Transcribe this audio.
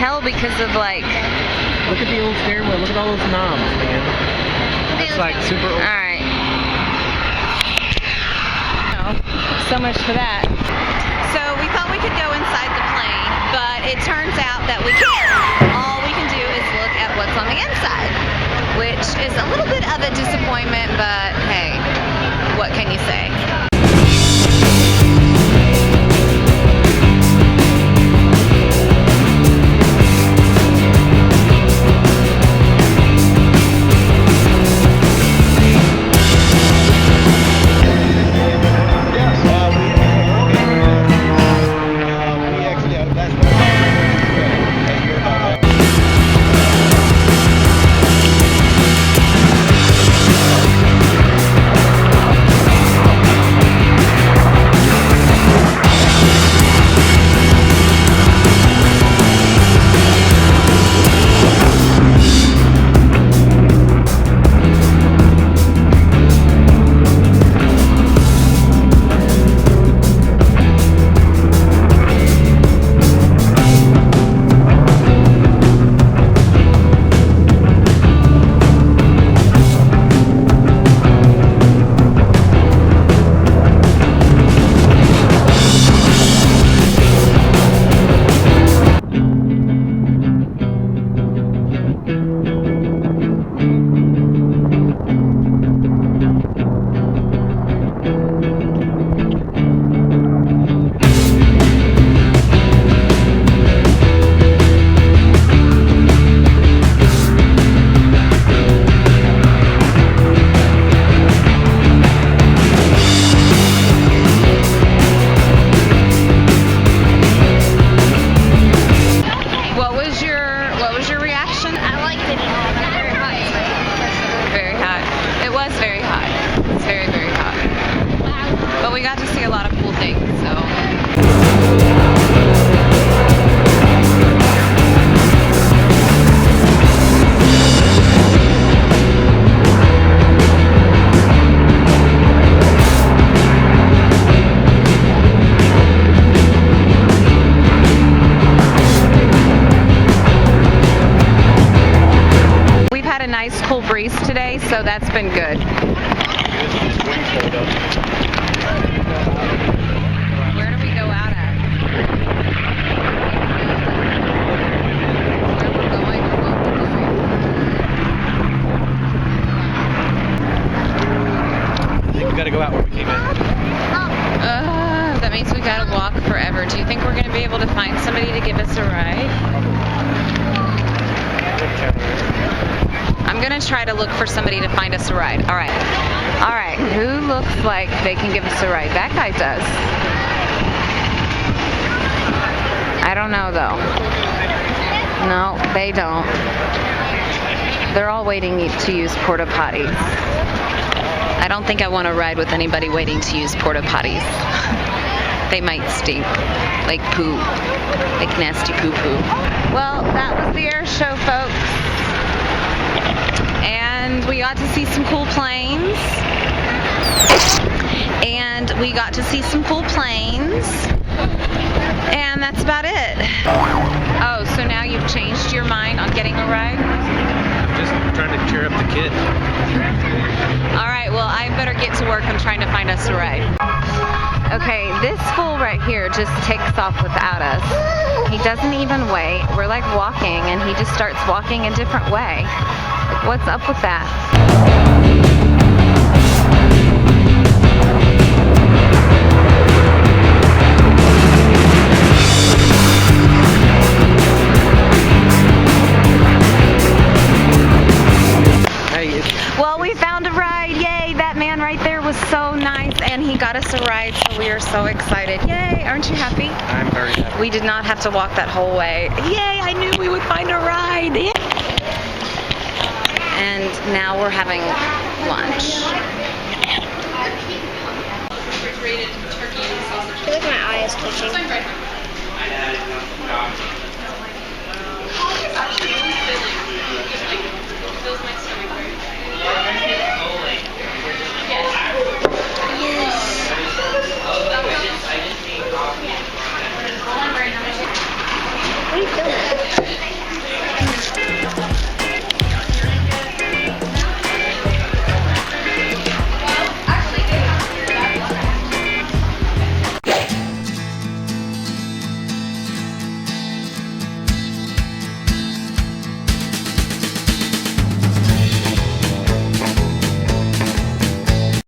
tell because of like... Look at the old steering wheel. Look at all those knobs, man. It's like super old. Alright. So much for that. So we thought we could go inside the plane, but it turns out that we can't. All we can do is look at what's on the inside, which is a little bit of a disappointment, but hey, what can you say? We got to see a lot of cool things, so. We've had a nice cool breeze today, so that's been good. Where do we go out at? Where we're going or what we're I think we gotta go out where we came in. That means we gotta walk forever. Do you think we're gonna be able to find somebody to give us a ride? I'm gonna try to look for somebody to find us a ride. All right. All right. Who looks like they can give us a ride? That guy does. I don't know though. No, they don't. They're all waiting to use porta potties. I don't think I want to ride with anybody waiting to use porta potties. They might stink like poo, like nasty poo poo. Well, that was the air show, folks. And we got to see some cool planes. And we got to see some cool planes. And that's about it. Oh, so now you've changed your mind on getting a ride? I'm just trying to cheer up the kid. All right, well, I better get to work on trying to find us a ride. Okay, this fool right here just takes off without us. He doesn't even wait. We're like walking, and he just starts walking a different way. Like, what's up with that? Well, we found a ride. Yay! That man right there was so nice, and he got us a ride, so we are so excited. Yay! Aren't you happy? I'm very happy. We did not have to walk that whole way. Yay! I knew we would find a ride. Yay. And now we're having lunch. I feel like my eye is twitching.